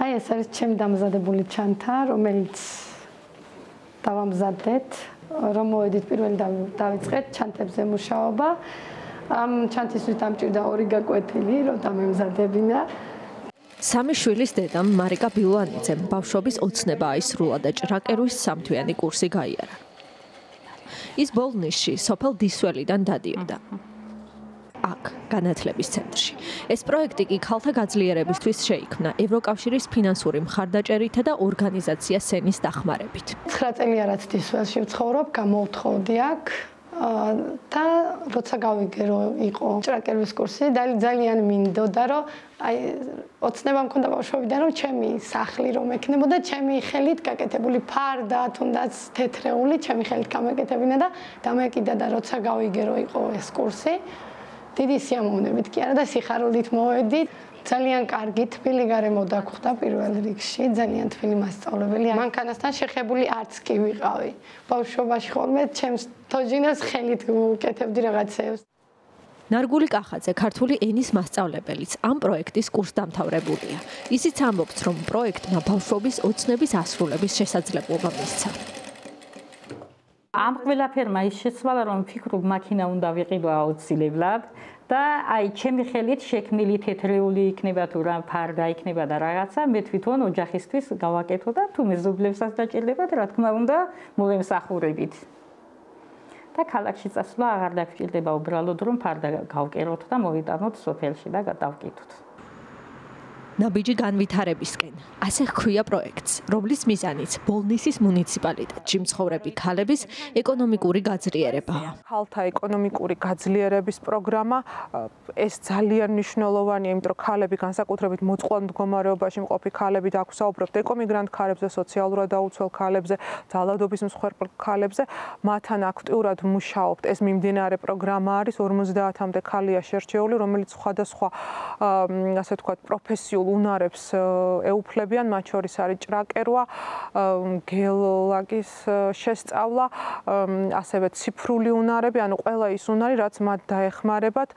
აი ეს არის ჩემი დამზადებული ჩანთა, რომელიც დავამზადეთ, რომ მოვედით პირველი დავიწყეთ ჩანთებზე მუშაობა. ამ ჩანთისთვის დამჭირდა 2 გაკვეთილი, რომ დამემზადებინა. სამი შვილის დედამ მარიკა ბილვანიძემ ბავშვობის ოცნება აისრულა და ჭრაკერვის 3-თვიანი კურსი გაიარა. ის ბოლნისში, სოფელ დისველიდან დადიოდა. აქ, განათლების ცენტრში. ეს პროექტი კი ქალთა გაძლიერებისთვის შეიქმნა ევროკავშირის ფინანსური მხარდაჭერითა და ორგანიზაცია სენის დახმარებით. 9 წელია რაც დისველში ვცხოვრობ, გამოვთხოვდი აქ და როცა გავიგე რომ იყო ჭრაკერვის კურსი, ძალიან მინდოდა რომ აი ოცნება მქონდა ბავშვობიდან რომ ჩემი სახლი რომ ექნებოდა, ჩემი ხელით გაკეთებული ფარდა, თუნდაც თეთრეული, ჩემი ხელით გამეკეთებინა და დამეკიდა და როცა გავიგე რომ იყო ეს კურსი, დიდი სიამოვნებით კი არა და სიხარულით მოვედი. ძალიან კარგი თბილი გარემო დაგხვდა პირველ რიგში, ძალიან თბილი მასწავლებელი. მანქანასთან შეხებული არც კი ვიყავი. ბავშვობაში ხოლმე ჩემს თოჯინას ხელით ვუკეთებდი რაღაცებს. ნარგული კახაძე ქართული ენის მასწავლებელიც ამ პროექტის კურსდამთავრებულია. ისიც ამბობს, რომ პროექტმა ბავშვობის ოცნების ასრულების შესაძლებლობა მისცა. ამ ყველაფერმა ის შეცვალა, რომ ვფიქრობ, მაქინა უნდა ვიყიდო აუცილებლად და აი ჩემი ხელით შექმნილი თეთრეული იქნება თუ რა ფარდა იქნება და რაღაცა მე თვითონ ოჯახისთვის გავაკეთო და თუ მეზობლებსაც დაჭირდებათ, რა თქმა უნდა, მოვემსახურებით. და ქალაქში წასვლა აღარ დაგჭირდება უბრალოდ რომ ფარდა გავკეროთ და მოვიტანოთ სოფელში და დავკითოთ. ნაბიჯი განვითარებისკენ. ასე ჰქვია პროექტს, რომლის მიზანიც ბოლნისის მუნიციპალიტეტში მცხოვრები ქალების ეკონომიკური გაძლიერებაა. ქალთა ეკონომიკური გაძლიერების პროგრამა ეს ძალიან მნიშვნელოვანია, იმიტომ რომ ქალები განსაკუთრებით მოწყვლად მდგომარეობაში მყოფი ქალები და აქ ვსაუბრობთ ეკომიგრანტ ქალებზე, სოციალურად დაუცველ ქალებზე, ძალადობის მსხვერპლ ქალებზე, მათთან აქტიურად მუშაობთ. ეს მიმდინარე პროგრამა არის 50-მდე ქალია შერჩეული, რომელიც სხვადასხვა ასე ვთქვათ პროფესიულ უნარებს ეუფლებიან, მათ შორის არის ჭრაკერვა, გეოლოგიის შესწავლა, ასევე ციფრული უნარები, ანუ ყველა ის უნარი, რაც მათ დაეხმარებათ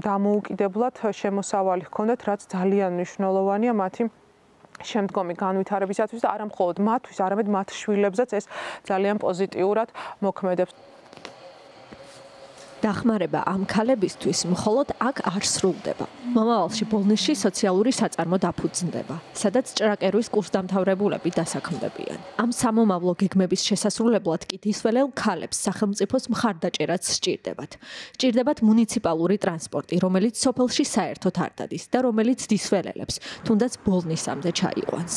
დამოუკიდებლად შემოსავალი ჰქონდეთ, რაც ძალიან მნიშვნელოვანია მათი შემდგომი განვითარებისათვის და არა მხოლოდ მათთვის, არამედ მათ შვილებზეც ეს ძალიან პოზიტიურად მოქმედებს. დახმარება ამ ქალებისთვის მხოლოდ აქ არ სრულდება. მომავალში ბოლნისში სოციალური საწარმო დაფუძნდება, სადაც ჭრაკერვის კურსდამთავრებულები დასაქმდებიან. ამ სამომავლო გეგმების შესასრულებლად კი დისველელ ქალებს სახელმწიფოს მხარდაჭერაც სჭირდებათ. სჭირდებათ მუნიციპალური ტრანსპორტი, რომელიც სოფელში საერთოდ არ დადის და რომელიც დისველელებს, თუნდაც ბოლნისამდე ჩაიყვანს.